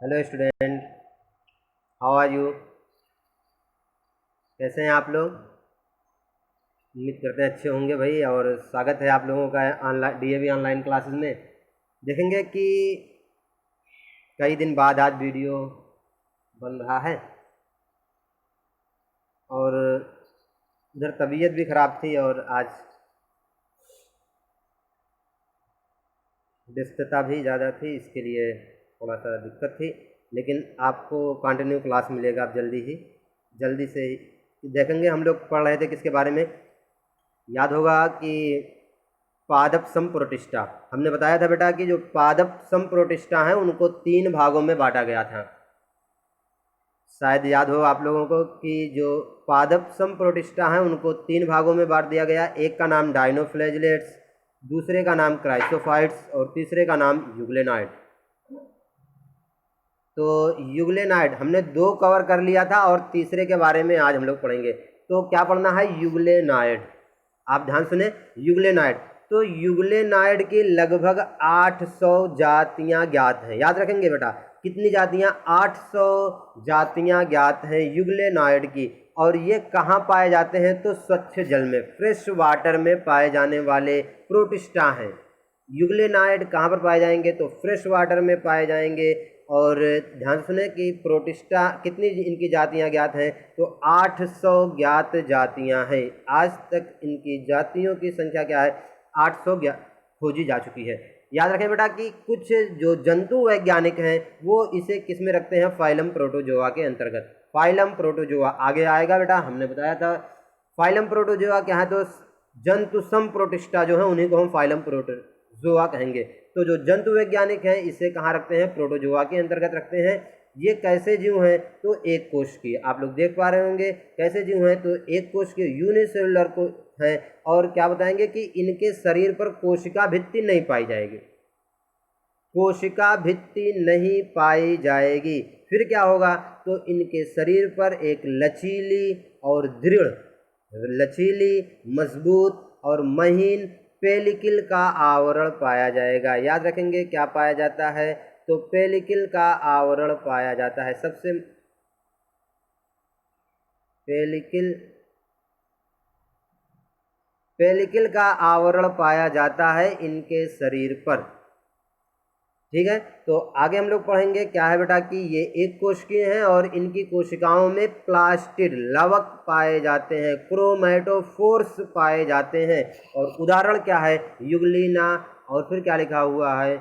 Hello student, how are you? कैसे हैं आप लोग? उम्मीद करते हैं अच्छे होंगे भाई। और स्वागत है आप लोगों का ऑनलाइन डीएवी ऑनलाइन क्लासेस में। देखेंगे कि कई दिन बाद आज वीडियो बन रहा है और उधर तबीयत भी ख़राब थी और आज व्यस्तता भी ज़्यादा थी, इसके लिए थोड़ा सा दिक्कत थी। लेकिन आपको कंटिन्यू क्लास मिलेगा अब जल्दी से ही। देखेंगे हम लोग पढ़ रहे थे किसके बारे में, याद होगा कि पादप संप्रोटिस्टा। हमने बताया था बेटा कि जो पादप संप्रोटिस्टा हैं उनको 3 भागों में बांटा गया था। शायद याद हो आप लोगों को कि जो पादप संप्रोटिस्टा हैं उनको 3 भागों में बांट दिया गया। एक का नाम डायनोफ्लैजिलेट्स, दूसरे का नाम क्राइसोफाइट्स और तीसरे का नाम यूग्लेनाइड। तो यूग्लेनाइड हमने 2 कवर कर लिया था और तीसरे के बारे में आज हम लोग पढ़ेंगे। तो क्या पढ़ना है? यूग्लेनाइड। आप ध्यान सुने, यूग्लेनाइड। तो यूग्लेनाइड की लगभग 800 जातियां ज्ञात हैं। याद रखेंगे बेटा, कितनी जातियां? 800 जातियां ज्ञात हैं यूग्लेनाइड की। और ये कहाँ पाए जाते हैं? तो स्वच्छ जल में, फ्रेश वाटर में पाए जाने वाले प्रोटिस्टा हैं। यूग्लेनाइड कहाँ पर पाए जाएंगे? तो फ्रेश वाटर में पाए जाएंगे। और ध्यान सुने कि प्रोटिस्टा कितनी इनकी जातियां ज्ञात हैं? तो 800 ज्ञात जातियां हैं। आज तक इनकी जातियों की संख्या क्या है? 800 खोजी जा चुकी है। याद रखें बेटा कि कुछ जो जंतु वैज्ञानिक हैं वो इसे किस में रखते हैं? फाइलम प्रोटोजोआ के अंतर्गत। फाइलम प्रोटोजोआ आगे आएगा बेटा, हमने बताया था। फाइलम प्रोटोजोआ क्या है? तो जंतु संप्रोटिस्टा जो है उन्हीं को हम फाइलम प्रोटोजोआ कहेंगे। तो जो जंतु वैज्ञानिक हैं इसे कहाँ रखते हैं? प्रोटोजोआ के अंतर्गत रखते हैं। ये कैसे जीव हैं? तो एक कोश की। आप लोग देख पा रहे होंगे कैसे जीव हैं। तो एक कोश के यूनिसेलुलर को हैं। और क्या बताएंगे कि इनके शरीर पर कोशिका भित्ति नहीं पाई जाएगी। कोशिका भित्ति नहीं पाई जाएगी। फिर क्या होगा? तो इनके शरीर पर एक लचीली और दृढ़, लचीली, मजबूत और महीन पेलिकल का आवरण पाया जाएगा। याद रखेंगे क्या पाया जाता है? तो पेलिकल का आवरण पाया जाता है। सबसे पेलिकल का आवरण पाया जाता है इनके शरीर पर। ठीक है, तो आगे हम लोग पढ़ेंगे क्या है बेटा कि ये एक कोशिकीय हैं और इनकी कोशिकाओं में प्लास्टिड, लवक पाए जाते हैं, क्रोमैटोफोर्स पाए जाते हैं। और उदाहरण क्या है? यूग्लिना। और फिर क्या लिखा हुआ है?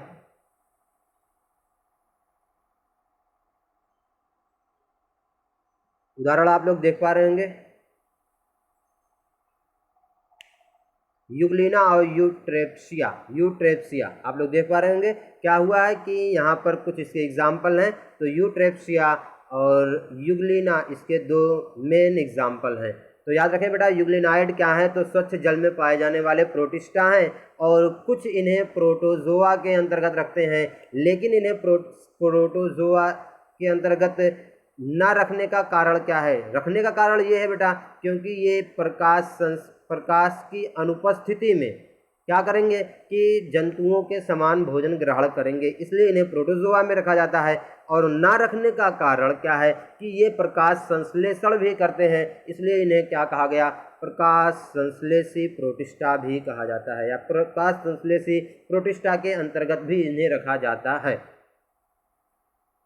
उदाहरण आप लोग देख पा रहे होंगे, यूग्लिना और यूट्रेप्सिया। यूट्रेप्सिया आप लोग देख पा रहे होंगे। क्या हुआ है कि यहाँ पर कुछ इसके एग्जाम्पल हैं। तो यूट्रेप्सिया और यूग्लिना इसके 2 मेन एग्जाम्पल हैं। तो याद रखें बेटा, यूग्लिनाइड क्या है? तो स्वच्छ जल में पाए जाने वाले प्रोटिस्टा हैं और कुछ इन्हें प्रोटोजोआ के अंतर्गत रखते हैं। लेकिन इन्हें प्रोटोजोआ के अंतर्गत न रखने का कारण क्या है? रखने का कारण ये है बेटा क्योंकि ये प्रकाश की अनुपस्थिति में क्या करेंगे कि जंतुओं के समान भोजन ग्रहण करेंगे, इसलिए इन्हें प्रोटोजोआ में रखा जाता है। और ना रखने का कारण क्या है कि ये प्रकाश संश्लेषण भी करते हैं, इसलिए इन्हें क्या कहा गया? प्रकाश संश्लेषी प्रोटिस्टा भी कहा जाता है, या प्रकाश संश्लेषी प्रोटिस्टा के अंतर्गत भी इन्हें रखा जाता है।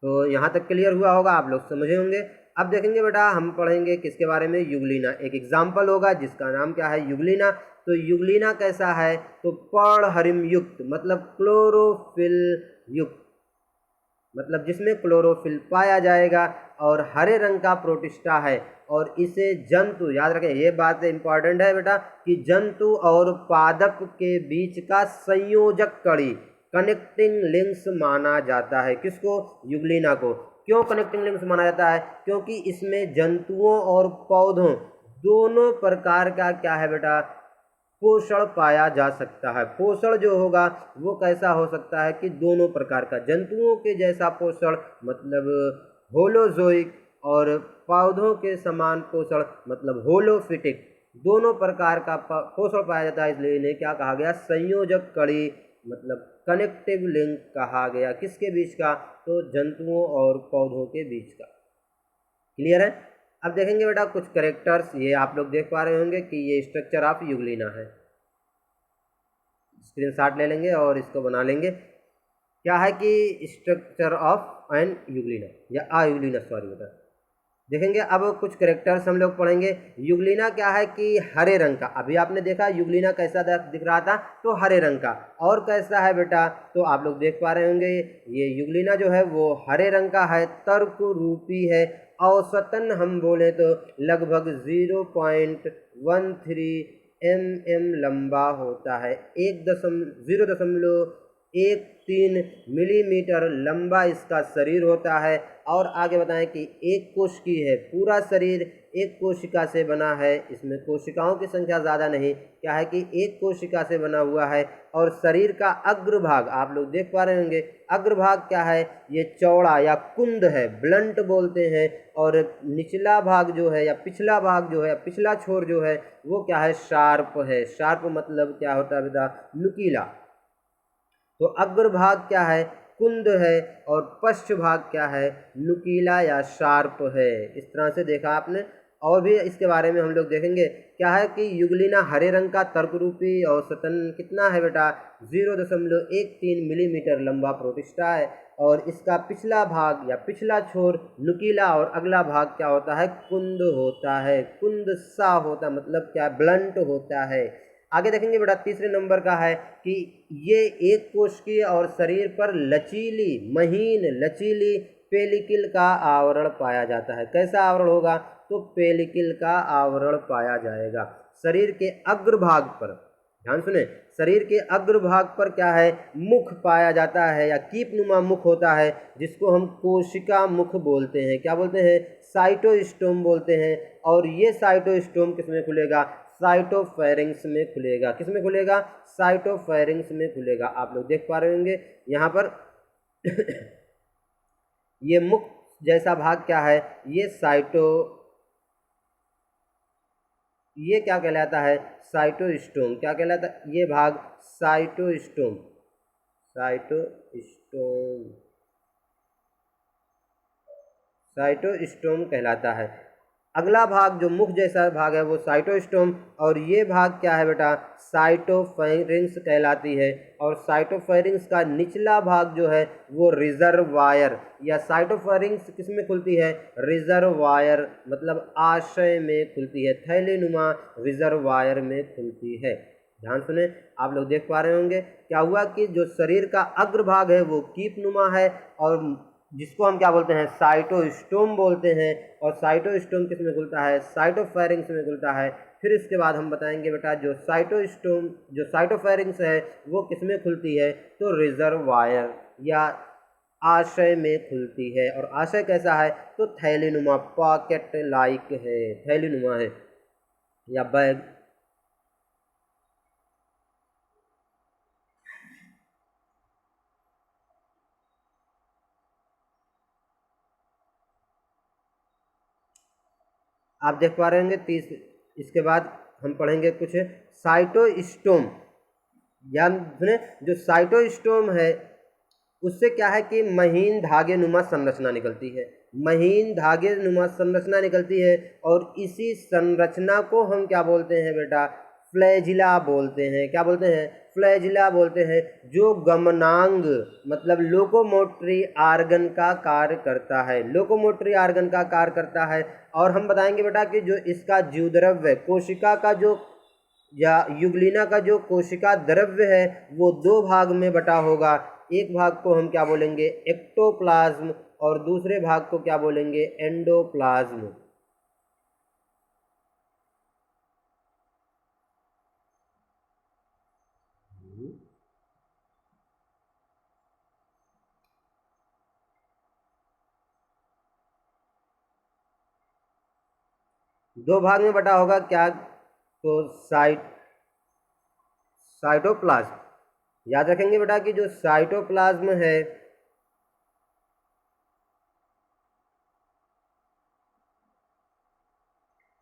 तो यहाँ तक क्लियर हुआ होगा, आप लोग समझे होंगे। अब देखेंगे बेटा, हम पढ़ेंगे किसके बारे में? यूग्लिना। एक एग्जाम्पल होगा जिसका नाम क्या है? यूग्लिना। तो यूग्लिना कैसा है? तो पर्णहरिम युक्त, मतलब क्लोरोफिल युक्त, मतलब जिसमें क्लोरोफिल पाया जाएगा और हरे रंग का प्रोटिस्टा है। और इसे जंतु, याद रखें ये बात इंपॉर्टेंट है बेटा, कि जंतु और पादप के बीच का संयोजक कड़ी, कनेक्टिंग लिंक्स माना जाता है। किसको? यूग्लिना को। क्यों कनेक्टिंग लिंक्स माना जाता है? क्योंकि इसमें जंतुओं और पौधों दोनों प्रकार का क्या है बेटा? पोषण पाया जा सकता है। पोषण जो होगा वो कैसा हो सकता है कि दोनों प्रकार का, जंतुओं के जैसा पोषण मतलब होलोजोइक, और पौधों के समान पोषण मतलब होलोफिटिक, दोनों प्रकार का पोषण पाया जाता है। इसलिए इन्हें क्या कहा गया? संयोजक कड़ी मतलब कनेक्टिव लिंक कहा गया। किसके बीच का? तो जंतुओं और पौधों के बीच का। क्लियर है? अब देखेंगे बेटा कुछ कैरेक्टर्स, ये आप लोग देख पा रहे होंगे कि ये स्ट्रक्चर ऑफ यूग्लिना है। स्क्रीनशॉट ले लेंगे और इसको बना लेंगे। क्या है कि स्ट्रक्चर ऑफ एन यूग्लिना या आ यूग्लिना, सॉरी बेटा। देखेंगे अब कुछ कैरेक्टर्स हम लोग पढ़ेंगे। यूग्लिना क्या है कि हरे रंग का, अभी आपने देखा यूग्लिना कैसा दिख रहा था, तो हरे रंग का। और कैसा है बेटा? तो आप लोग देख पा रहे होंगे ये यूग्लिना जो है वो हरे रंग का है, तर्क रूपी है। औसतन हम बोले तो लगभग 0.13 mm लंबा होता है। 0.13 मिलीमीटर लंबा इसका शरीर होता है। और आगे बताएं कि एक कोशिकी है, पूरा शरीर एक कोशिका से बना है। इसमें कोशिकाओं की संख्या ज़्यादा नहीं, क्या है कि एक कोशिका से बना हुआ है। और शरीर का अग्रभाग आप लोग देख पा रहे होंगे, अग्रभाग क्या है? ये चौड़ा या कुंद है, ब्लंट बोलते हैं। और निचला भाग जो है या पिछला भाग जो है, पिछला छोर जो है वो क्या है? शार्प है। शार्प मतलब क्या होता है बेटा? नुकीला। तो अग्रभाग क्या है? कुंद है। और पश्च भाग क्या है? नुकीला या शार्प है। इस तरह से देखा आपने। और भी इसके बारे में हम लोग देखेंगे। क्या है कि यूग्लिना हरे रंग का, तर्करूपी, औसतन कितना है बेटा? 0.13 मिलीमीटर लंबा प्रोटिस्टा है। और इसका पिछला भाग या पिछला छोर नुकीला और अगला भाग क्या होता है? कुंद होता है। कुंद सा होता है, मतलब क्या? ब्लंट होता है। आगे देखेंगे बेटा तीसरे नंबर का है कि ये एक कोशिकीय और शरीर पर लचीली, महीन लचीली पेलिकल का आवरण पाया जाता है। कैसा आवरण होगा? तो पेलिकल का आवरण पाया जाएगा। शरीर के अग्रभाग पर, ध्यान सुने, शरीर के अग्रभाग पर क्या है? मुख पाया जाता है या कीपनुमा मुख होता है, जिसको हम कोशिका मुख बोलते हैं। क्या बोलते हैं? साइटोस्टोम बोलते हैं। और ये साइटोस्टोम किसमें खुलेगा? साइटोफेरिंग्स में खुलेगा। किस में खुलेगा? साइटोफेरिंग्स में खुलेगा। आप लोग देख पा रहे होंगे यहाँ पर ये मुख जैसा भाग क्या है? ये क्या कहलाता है? साइटोस्टोम। क्या कहलाता है ये भाग? साइटोस्टोम। साइटोस्टोम, साइटोस्टोम कहलाता है। अगला भाग जो मुख जैसा भाग है वो साइटोस्टोम। और ये भाग क्या है बेटा? साइटोफेरिंग्स कहलाती है। और साइटोफेरिंग्स का निचला भाग जो है वो रिजर्वायर, या साइटोफेरिंग्स किस में खुलती है? रिजर्वायर, मतलब आशय में खुलती है। थैलीनुमा रिजर्वायर में खुलती है। ध्यान सुने, आप लोग देख पा रहे होंगे क्या हुआ कि जो शरीर का अग्रभाग है वो कीपनुमा है, और जिसको हम क्या बोलते हैं? साइटोस्टोम बोलते हैं। और साइटोस्टोम किस में खुलता है? साइटोफेरिंग्स में खुलता है। फिर इसके बाद हम बताएंगे बेटा जो साइटोफेरिंग्स है वो किस में खुलती है? तो रिजर्वायर या आशय में खुलती है। और आशय कैसा है? तो थैलीनुमा, पॉकेट लाइक है, थैलीनुमा है या बैग। आप देख पा रहे होंगे। इसके बाद हम पढ़ेंगे कुछ साइटोस्टोम। ध्यान सुने, जो साइटोस्टोम है उससे क्या है कि महीन धागे नुमा संरचना निकलती है। महीन धागे नुमा संरचना निकलती है। और इसी संरचना को हम क्या बोलते हैं बेटा? फ्लैजिला बोलते हैं। क्या बोलते हैं? फ्लैजिला बोलते हैं। जो गमनांग मतलब लोकोमोटरी आर्गन का कार्य करता है, लोकोमोटरी आर्गन का कार्य करता है। और हम बताएंगे बेटा कि जो इसका जीवद्रव्य, कोशिका का जो या यूग्लिना का जो कोशिका द्रव्य है वो दो भाग में बटा होगा। एक भाग को हम क्या बोलेंगे? एक्टोप्लाज्म। और दूसरे भाग को क्या बोलेंगे? एंडोप्लाज्म। दो भाग में बटा होगा क्या? तो साइटोप्लाज्म। याद रखेंगे बेटा कि जो साइटोप्लाज्म है,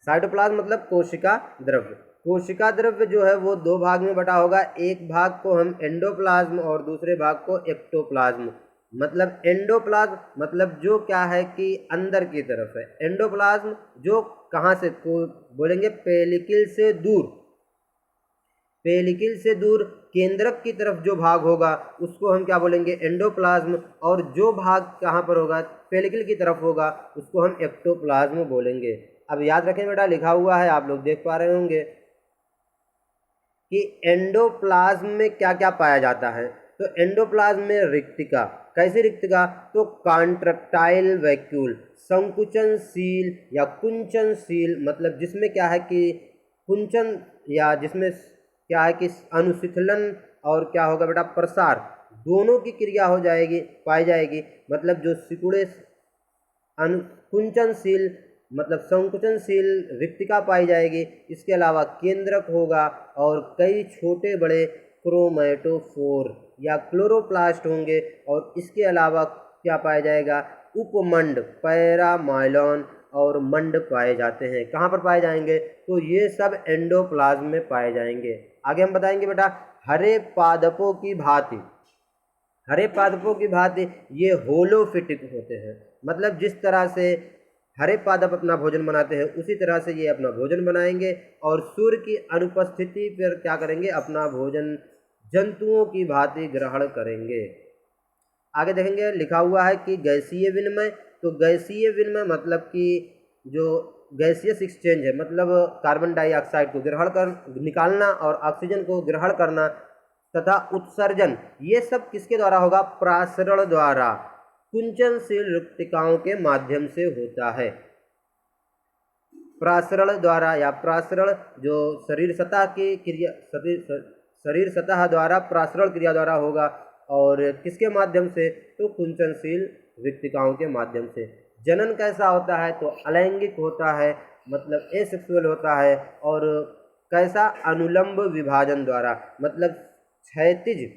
साइटोप्लाज्म मतलब कोशिका द्रव्य। कोशिका द्रव्य जो है वो दो भाग में बटा होगा, एक भाग को हम एंडोप्लाज्म और दूसरे भाग को एक्टोप्लाज्म। मतलब एंडोप्लाज्म मतलब जो क्या है कि अंदर की तरफ है, एंडोप्लाज्म जो कहाँ से को बोलेंगे पेलिकल से दूर, पेलिकल से दूर केंद्रक की तरफ जो भाग होगा उसको हम क्या बोलेंगे एंडोप्लाज्म, और जो भाग कहाँ पर होगा पेलिकल की तरफ होगा उसको हम एक्टोप्लाज्म बोलेंगे। अब याद रखें बेटा, लिखा हुआ है आप लोग देख पा रहे होंगे कि एंडोप्लाज्म में क्या क्या पाया जाता है। तो एंडोप्लाज्म में रिक्तिका, कैसी रिक्तिका, तो कॉन्ट्रैक्टाइल वैक्यूल, संकुचनशील या कुंचनशील, मतलब जिसमें क्या है कि कुंचन या जिसमें क्या है कि अनुशिथिलन और क्या होगा बेटा प्रसार दोनों की क्रिया हो जाएगी, पाई जाएगी। मतलब जो सिकुड़े कुंचनशील मतलब संकुचनशील रिक्तिका पाई जाएगी। इसके अलावा केंद्रक होगा और कई छोटे बड़े क्रोमैटोफोर या क्लोरोप्लास्ट होंगे, और इसके अलावा क्या पाया जाएगा उपमंड, पैरामाइलॉन और मंड पाए जाते हैं। कहाँ पर पाए जाएंगे, तो ये सब एंडोप्लाज्म में पाए जाएंगे। आगे हम बताएंगे बेटा, हरे पादपों की भांति, हरे पादपों की भांति ये होलोफिटिक होते हैं। मतलब जिस तरह से हरे पादप अपना भोजन बनाते हैं उसी तरह से ये अपना भोजन बनाएंगे, और सूर्य की अनुपस्थिति पर क्या करेंगे, अपना भोजन जंतुओं की भांति ग्रहण करेंगे। आगे देखेंगे, लिखा हुआ है कि गैसीय विनिमय। तो गैसीय विनिमय मतलब कि जो गैसियस एक्सचेंज है, मतलब कार्बन डाइऑक्साइड को ग्रहण कर निकालना और ऑक्सीजन को ग्रहण करना तथा उत्सर्जन, ये सब किसके द्वारा होगा, प्रासरण द्वारा, कुंचनशील रिक्तिकाओं के माध्यम से होता है। प्रासरण द्वारा या प्रासरण जो शरीर सतह की क्रिया, शरीर सतह द्वारा प्रासरण क्रिया द्वारा होगा, और किसके माध्यम से, तो कुंचनशील रिक्तिकाओं के माध्यम से। जनन कैसा होता है, तो अलैंगिक होता है, मतलब एसेक्सुअल होता है। और कैसा, अनुलंब विभाजन द्वारा, मतलब क्षैतिज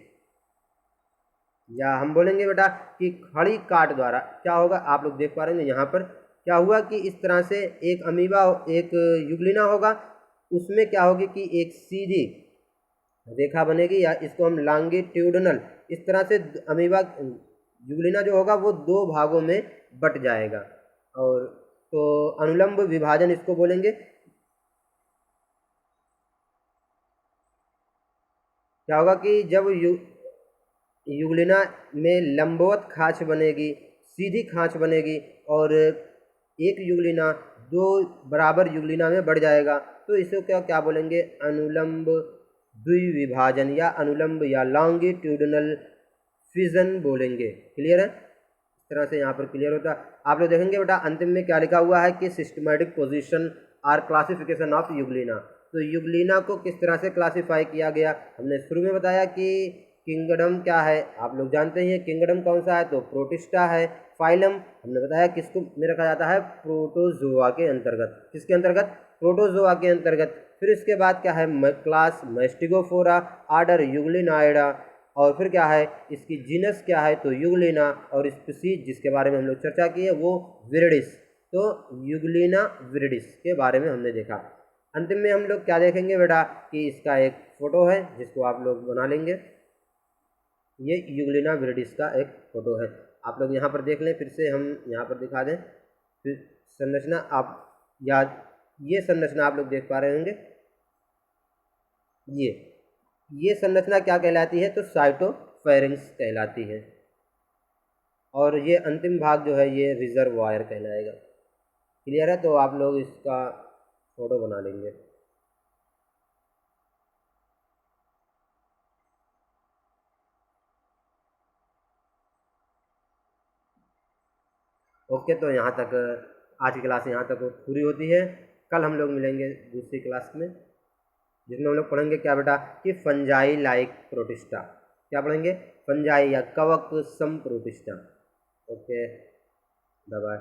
या हम बोलेंगे बेटा कि खड़ी काट द्वारा क्या होगा। आप लोग देख पा रहे हैं यहाँ पर क्या हुआ कि इस तरह से एक अमीबा, एक युग्लिना होगा, उसमें क्या होगी कि एक सीधी रेखा बनेगी, या इसको हम लॉन्गिट्यूडिनल, इस तरह से अमीबा युग्लिना जो होगा वो दो भागों में बट जाएगा। और तो अनुलंब विभाजन इसको बोलेंगे। क्या होगा कि जब युग्लिना में लंबवत खांच बनेगी, सीधी खांच बनेगी, और एक युग्लिना दो बराबर युग्लिना में बढ़ जाएगा, तो इसे क्या क्या बोलेंगे, अनुलंब द्विविभाजन या अनुलंब या लॉन्गिट्यूडिनल फिजन बोलेंगे। क्लियर है, इस तरह से यहाँ पर क्लियर होता है। आप लोग देखेंगे बेटा अंतिम में क्या लिखा हुआ है कि systematic position are classification of Euglena. तो युग्लिना को किस तरह से क्लासिफाई किया गया, हमने शुरू में बताया कि किंगडम क्या है, आप लोग जानते हैं किंगडम कौन सा है, तो प्रोटिस्टा है। फाइलम हमने बताया किसको में रखा जाता है, प्रोटोजोआ के अंतर्गत। किसके अंतर्गत, प्रोटोजोआ के अंतर्गत। फिर इसके बाद क्या है, क्लास मैस्टिगोफोरा, आर्डर युग्लिनाइडा, और फिर क्या है इसकी जीनस क्या है, तो युग्लिना, और स्पीसीज जिसके बारे में हम लोग चर्चा की है वो विरिडिस। तो युग्लिना विरिडिस के बारे में हमने देखा। अंतिम में हम लोग क्या देखेंगे बेटा कि इसका एक फोटो है जिसको आप लोग बना लेंगे। ये युग्लिना विरिडिस का एक फोटो है, आप लोग यहाँ पर देख लें, फिर से हम यहाँ पर दिखा दें। फिर संरचना आप याद, ये संरचना आप लोग देख पा रहे होंगे, ये संरचना क्या कहलाती है, तो साइटोफेरेंक्स कहलाती है, और ये अंतिम भाग जो है ये रिजर्वायर कहलाएगा। क्लियर है, तो आप लोग इसका फोटो बना लेंगे। ओके, तो यहाँ तक आज की क्लास यहाँ तक पूरी होती है। कल हम लोग मिलेंगे दूसरी क्लास में, जिसमें हम लोग पढ़ेंगे क्या बेटा कि फंजाई लाइक प्रोटिस्टा। क्या पढ़ेंगे, फंजाई या कवक सम प्रोटिस्टा। Okay, bye bye.